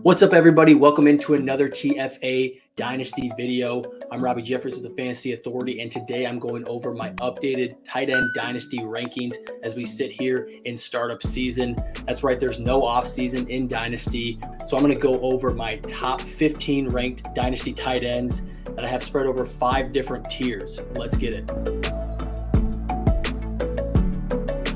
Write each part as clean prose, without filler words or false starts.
What's up, everybody? Welcome into another TFA Dynasty video. I'm Robby Jeffers with the Fantasy Authority, and today I'm going over my updated tight end Dynasty rankings as we sit here in startup season. That's right, there's no off season in Dynasty. So I'm going to go over my top 15 ranked Dynasty tight ends that I have spread over 5 different tiers. Let's get it.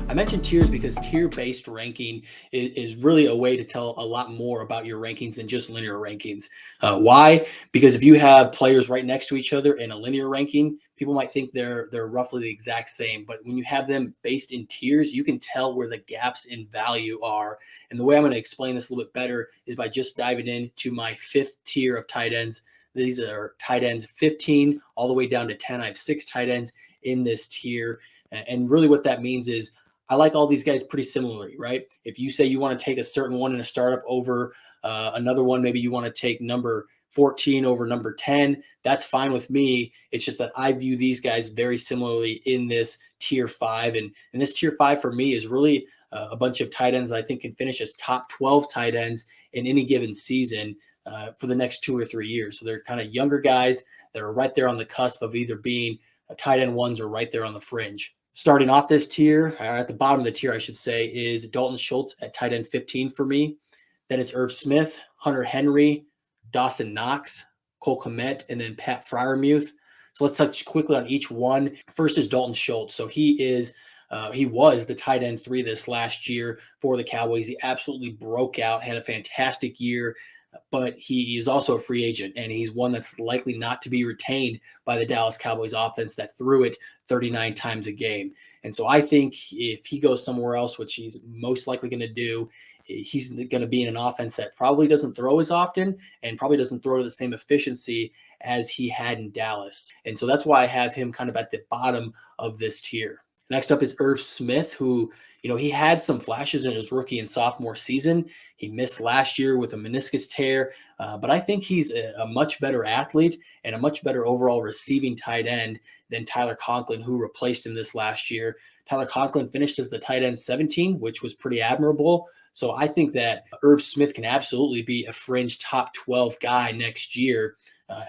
I mentioned tiers because tier-based ranking is really a way to tell a lot more about your rankings than just linear rankings. Why? Because if you have players right next to each other in a linear ranking, people might think they're roughly the exact same. But when you have them based in tiers, you can tell where the gaps in value are. And the way I'm going to explain this a little bit better is by just diving into my 5th tier of tight ends. These are tight ends 15 all the way down to 10. I have 6 tight ends in this tier. And really what that means is I like all these guys pretty similarly, right? If you say you want to take a certain one in a startup over another one, maybe you want to take number 14 over number 10, that's fine with me. It's just that I view these guys very similarly in this tier 5. And this tier 5 for me is really a bunch of tight ends that I think can finish as top 12 tight ends in any given season for the next 2 or 3 years. So they're kind of younger guys that are right there on the cusp of either being tight end ones or right there on the fringe. Starting off this tier, or at the bottom of the tier, I should say, is Dalton Schultz at tight end 15 for me. Then it's Irv Smith, Hunter Henry, Dawson Knox, Cole Kmet, and then Pat Freiermuth. So let's touch quickly on each one. First is Dalton Schultz. So he was the tight end 3 this last year for the Cowboys. He absolutely broke out, had a fantastic year, but he is also a free agent, and he's one that's likely not to be retained by the Dallas Cowboys offense that threw it 39 times a game. And so I think if he goes somewhere else, which he's most likely going to do, he's going to be in an offense that probably doesn't throw as often and probably doesn't throw to the same efficiency as he had in Dallas. And so that's why I have him kind of at the bottom of this tier. Next up is Irv Smith, who, he had some flashes in his rookie and sophomore season. He missed last year with a meniscus tear, but I think he's a much better athlete and a much better overall receiving tight end than Tyler Conklin, who replaced him this last year. Tyler Conklin finished as the tight end 17, which was pretty admirable. So I think that Irv Smith can absolutely be a fringe top 12 guy next year.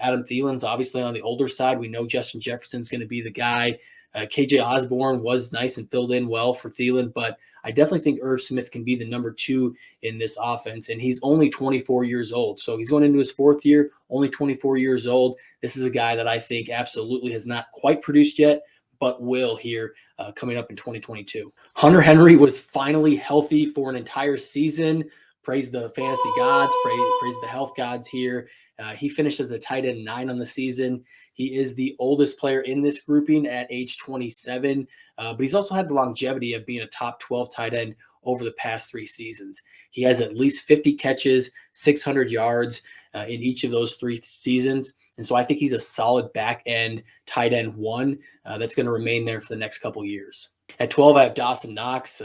Adam Thielen's obviously on the older side. We know Justin Jefferson's going to be the guy. KJ Osborne was nice and filled in well for Thielen, but I definitely think Irv Smith can be the number 2 in this offense, and he's only 24 years old. So he's going into his 4th year, only 24 years old. This is a guy that I think absolutely has not quite produced yet, but will here coming up in 2022. Hunter Henry was finally healthy for an entire season. Praise the fantasy gods, praise the health gods here. He finished as a tight end 9 on the season. He is the oldest player in this grouping at age 27, but he's also had the longevity of being a top 12 tight end over the past 3 seasons. He has at least 50 catches, 600 yards in each of those 3 seasons. And so I think he's a solid back end tight end 1 that's going to remain there for the next couple years. At 12, I have Dawson Knox.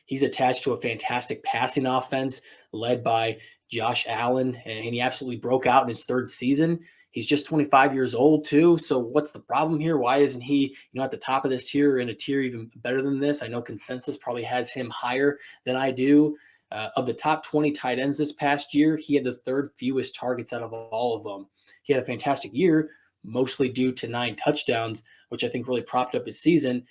He's attached to a fantastic passing offense led by Josh Allen, and he absolutely broke out in his 3rd season. He's just 25 years old too. So what's the problem here? Why isn't he, at the top of this tier or in a tier even better than this? I know consensus probably has him higher than I do. Of the top 20 tight ends this past year, he had the 3rd fewest targets out of all of them. He had a fantastic year, mostly due to 9 touchdowns, which I think really propped up his season.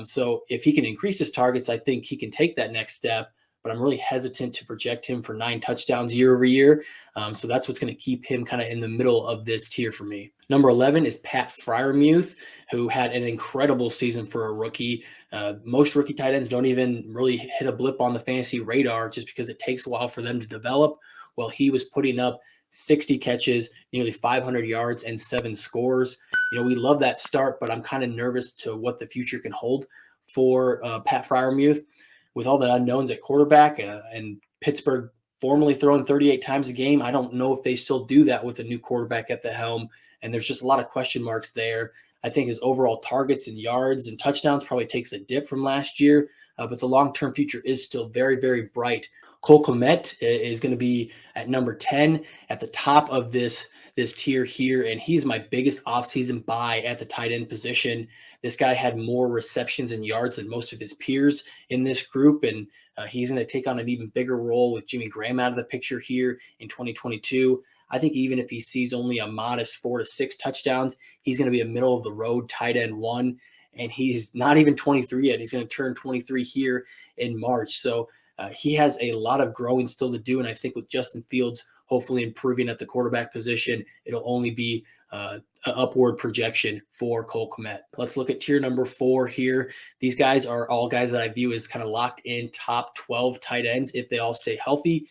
So if he can increase his targets, I think he can take that next step. But I'm really hesitant to project him for 9 touchdowns year over year. So that's what's going to keep him kind of in the middle of this tier for me. Number 11 is Pat Freiermuth, who had an incredible season for a rookie. Most rookie tight ends don't even really hit a blip on the fantasy radar just because it takes a while for them to develop. Well, he was putting up 60 catches, nearly 500 yards, and 7 scores. We love that start, but I'm kind of nervous to what the future can hold for Pat Freiermuth. With all the unknowns at quarterback and Pittsburgh formerly throwing 38 times a game, I don't know if they still do that with a new quarterback at the helm. And there's just a lot of question marks there. I think his overall targets and yards and touchdowns probably takes a dip from last year, but the long-term future is still very, very bright. Cole Kmet is going to be at number 10 at the top of this tier here, and he's my biggest offseason buy at the tight end position. This guy had more receptions and yards than most of his peers in this group, and He's going to take on an even bigger role with Jimmy Graham out of the picture here in 2022. I think even if he sees only a modest 4 to 6 touchdowns, he's going to be a middle of the road tight end one. And he's not even 23 yet. He's going to turn 23 here in March. So he has a lot of growing still to do. And I think with Justin Fields hopefully improving at the quarterback position, it'll only be an upward projection for Cole Kmet. Let's look at tier number 4 here. These guys are all guys that I view as kind of locked in top 12 tight ends if they all stay healthy.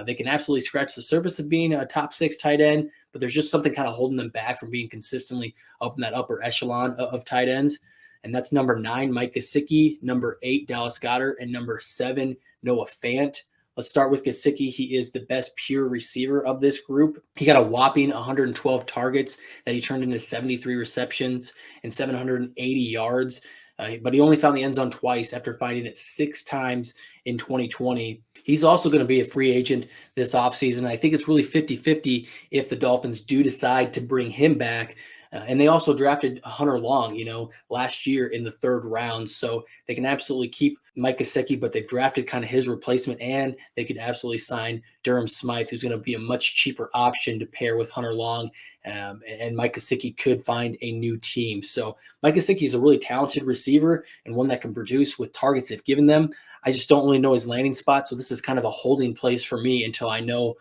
They can absolutely scratch the surface of being a top 6 tight end, but there's just something kind of holding them back from being consistently up in that upper echelon of tight ends. And that's number 9, Mike Gesicki, number 8, Dallas Goedert, and number 7, Noah Fant. Let's start with Gesicki. He is the best pure receiver of this group. He got a whopping 112 targets that he turned into 73 receptions and 780 yards. But he only found the end zone twice after finding it 6 times in 2020. He's also going to be a free agent this offseason. I think it's really 50-50 if the Dolphins do decide to bring him back. And they also drafted Hunter Long, last year in the 3rd round. So they can absolutely keep Mike Gesicki, but they've drafted kind of his replacement, and they could absolutely sign Durham Smythe, who's going to be a much cheaper option to pair with Hunter Long. And Mike Gesicki could find a new team. So Mike Gesicki is a really talented receiver and one that can produce with targets they've given them. I just don't really know his landing spot. So this is kind of a holding place for me until I know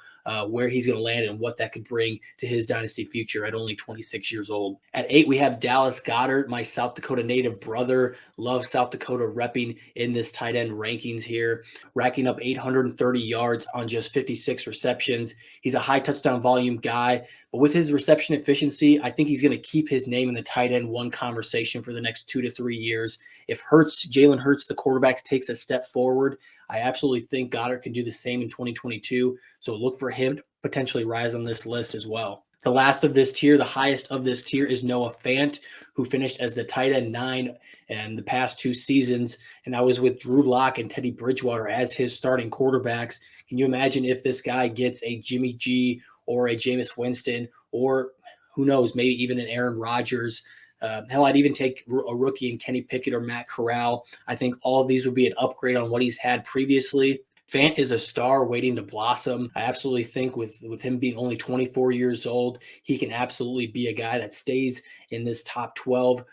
where he's going to land and what that could bring to his dynasty future at only 26 years old. At 8, we have Dallas Goedert, my South Dakota native brother. Love South Dakota repping in this tight end rankings here, racking up 830 yards on just 56 receptions. He's a high touchdown volume guy, but with his reception efficiency, I think he's going to keep his name in the tight end one conversation for the next 2 to 3 years. If Jalen Hurts, the quarterback, takes a step forward, I absolutely think Goddard can do the same in 2022. So look for him to potentially rise on this list as well. The last of this tier, the highest of this tier, is Noah Fant, who finished as the tight end 9 in the past 2 seasons. And that was with Drew Lock and Teddy Bridgewater as his starting quarterbacks. Can you imagine if this guy gets a Jimmy G or a Jameis Winston, or who knows, maybe even an Aaron Rodgers? Hell, I'd even take a rookie in Kenny Pickett or Matt Corral. I think all of these would be an upgrade on what he's had previously. Fant is a star waiting to blossom. I absolutely think with him being only 24 years old, he can absolutely be a guy that stays in this top 12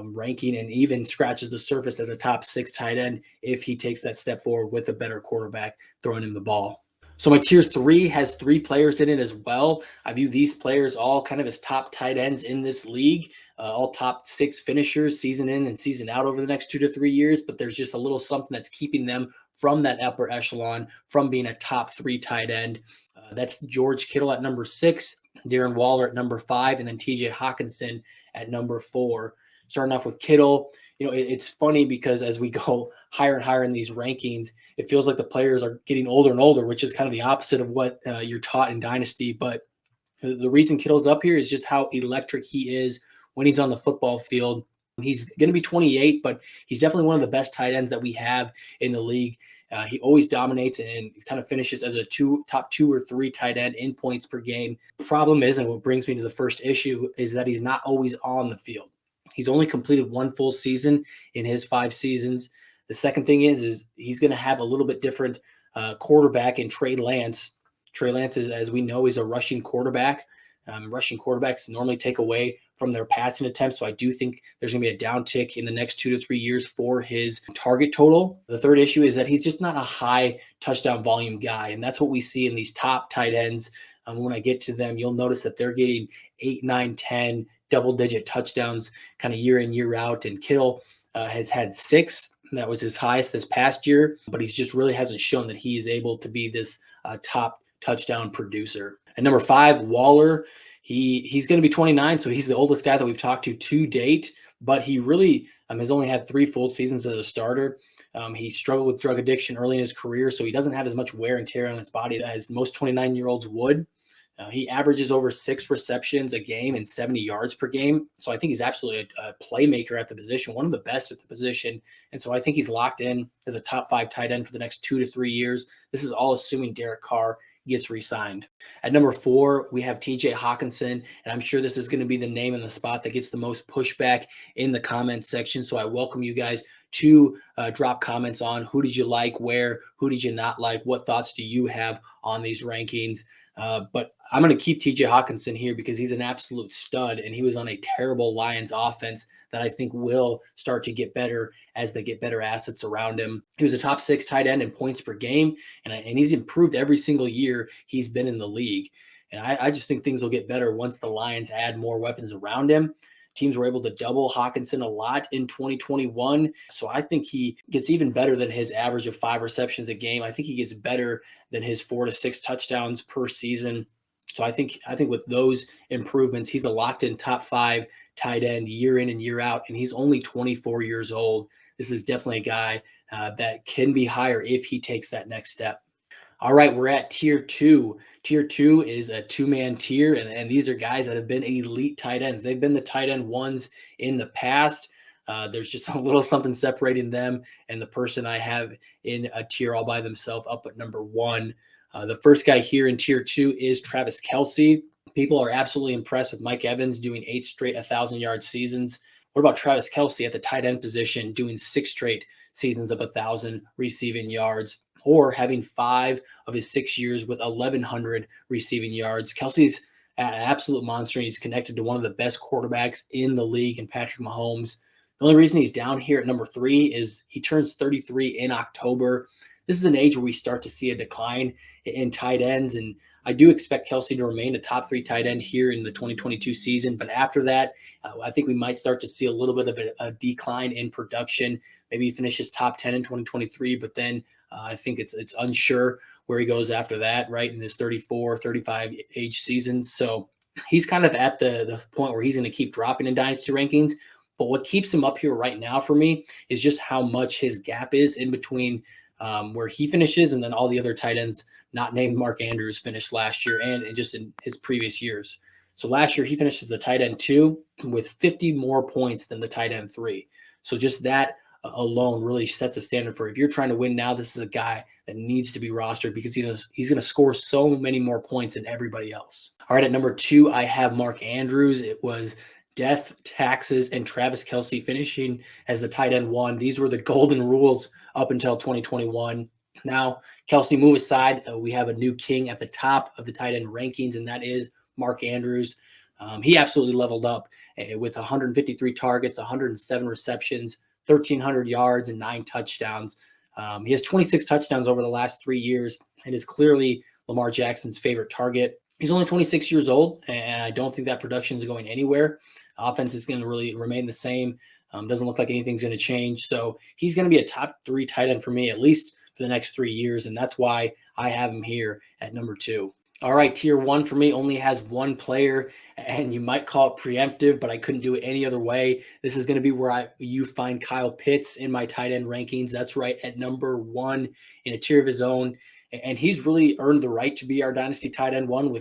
ranking and even scratches the surface as a top 6 tight end if he takes that step forward with a better quarterback throwing him the ball. So my tier 3 has 3 players in it as well. I view these players all kind of as top tight ends in this league, all top 6 finishers season in and season out over the next 2 to 3 years. But there's just a little something that's keeping them from that upper echelon, from being a top 3 tight end. That's George Kittle at number 6, Darren Waller at number 5, and then TJ Hawkinson at number 4. Starting off with Kittle, it's funny because as we go higher and higher in these rankings, it feels like the players are getting older and older, which is kind of the opposite of what you're taught in Dynasty. But the reason Kittle's up here is just how electric he is when he's on the football field. He's going to be 28, but he's definitely one of the best tight ends that we have in the league. He always dominates and kind of finishes as a top 2 or 3 tight end in points per game. Problem is, and what brings me to the first issue, is that he's not always on the field. He's only completed 1 full season in his 5 seasons. The second thing is he's going to have a little bit different quarterback in Trey Lance. Trey Lance, as we know, is a rushing quarterback. Rushing quarterbacks normally take away from their passing attempts. So I do think there's going to be a downtick in the next 2 to 3 years for his target total. The third issue is that he's just not a high touchdown volume guy. And that's what we see in these top tight ends. When I get to them, you'll notice that they're getting 8, 9, 10 double-digit touchdowns kind of year in, year out. And Kittle has had 6. That was his highest this past year, but he's just really hasn't shown that he is able to be this top touchdown producer. At number 5, Waller. He's going to be 29, so he's the oldest guy that we've talked to date, but he really has only had 3 full seasons as a starter. He struggled with drug addiction early in his career, so he doesn't have as much wear and tear on his body as most 29-year-olds would. He averages over 6 receptions a game and 70 yards per game. So I think he's absolutely a playmaker at the position, one of the best at the position. And so I think he's locked in as a top 5 tight end for the next 2 to 3 years. This is all assuming Derek Carr gets re-signed. At number 4, we have TJ Hawkinson, and I'm sure this is going to be the name in the spot that gets the most pushback in the comment section. So I welcome you guys to drop comments on who did you like, where, who did you not like, what thoughts do you have on these rankings. But I'm going to keep TJ Hawkinson here because he's an absolute stud, and he was on a terrible Lions offense that I think will start to get better as they get better assets around him. He was a top 6 tight end in points per game, and he's improved every single year he's been in the league. And I just think things will get better once the Lions add more weapons around him. Teams were able to double Hawkinson a lot in 2021. So I think he gets even better than his average of 5 receptions a game. I think he gets better than his 4 to 6 touchdowns per season. So I think with those improvements, he's a locked-in top 5 tight end year in and year out, and he's only 24 years old. This is definitely a guy that can be higher if he takes that next step. All right, we're at tier 2. Tier 2 is a 2-man tier, and these are guys that have been elite tight ends. They've been the tight end ones in the past. There's just a little something separating them and the person I have in a tier all by themselves up at number 1. The first guy here in tier 2 is Travis Kelce. People are absolutely impressed with Mike Evans doing 8 straight 1,000-yard seasons. What about Travis Kelce at the tight end position doing 6 straight seasons of 1,000 receiving yards, or having 5 of his 6 years with 1,100 receiving yards? Kelce's an absolute monster, and he's connected to one of the best quarterbacks in the league in Patrick Mahomes. The only reason he's down here at number 3 is he turns 33 in October. This is an age where we start to see a decline in tight ends, and I do expect Kelce to remain a top 3 tight end here in the 2022 season. But after that, I think we might start to see a little bit of a decline in production. Maybe he finishes top 10 in 2023, but then I think it's unsure where he goes after that, right, in his 34, 35 age season. So he's kind of at the point where he's going to keep dropping in dynasty rankings. But what keeps him up here right now for me is just how much his gap is in between where he finishes and then all the other tight ends not named Mark Andrews finished last year and just in his previous years. So last year he finished as the tight end 2 with 50 more points than the tight end 3. So just that alone really sets a standard for if you're trying to win now, this is a guy that needs to be rostered because he's going to score so many more points than everybody else. All right, at number 2, I have Mark Andrews. It was death, taxes, and Travis Kelce finishing as the tight end 1. These were the golden rules up until 2021. Now, Kelce move aside, we have a new king at the top of the tight end rankings, and that is Mark Andrews. He absolutely leveled up with 153 targets, 107 receptions, 1,300 yards, and 9 touchdowns. He has 26 touchdowns over the last 3 years and is clearly Lamar Jackson's favorite target. He's only 26 years old, and I don't think that production is going anywhere. Offense is going to really remain the same. Doesn't look like anything's going to change. So he's going to be a top 3 tight end for me, at least for the next 3 years, and that's why I have him here at number 2. All right, tier 1 for me only has 1 player, and you might call it preemptive, but I couldn't do it any other way. This is going to be where you find Kyle Pitts in my tight end rankings. That's right, at number 1 in a tier of his own. And he's really earned the right to be our dynasty tight end 1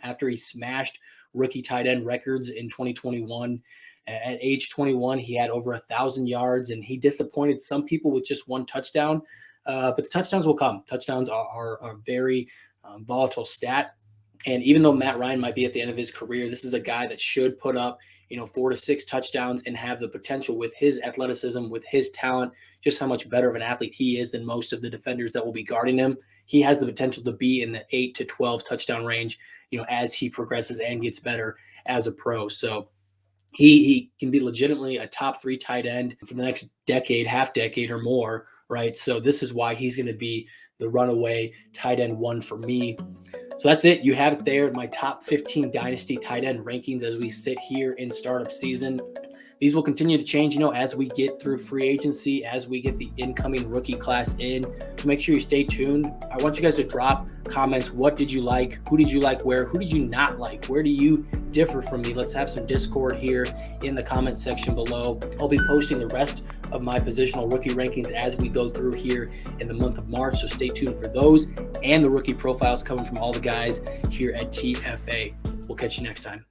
after he smashed rookie tight end records in 2021. At age 21, he had over 1,000 yards, and he disappointed some people with just 1 touchdown. But the touchdowns will come. Touchdowns are a very volatile stat. And even though Matt Ryan might be at the end of his career, this is a guy that should put up 4 to 6 touchdowns and have the potential with his athleticism, with his talent, just how much better of an athlete he is than most of the defenders that will be guarding him. He has the potential to be in the 8 to 12 touchdown range, as he progresses and gets better as a pro. So he can be legitimately a top 3 tight end for the next decade, half decade or more, right? So this is why he's going to be the runaway tight end 1 for me. So that's it. You have it there, my top 15 dynasty tight end rankings as we sit here in startup season. These will continue to change, as we get through free agency, as we get the incoming rookie class in. So make sure you stay tuned. I want you guys to drop comments. What did you like? Who did you like? Where? Who did you not like? Where do you differ from me? Let's have some Discord here in the comment section below. I'll be posting the rest of my positional rookie rankings as we go through here in the month of March. So stay tuned for those and the rookie profiles coming from all the guys here at TFA. We'll catch you next time.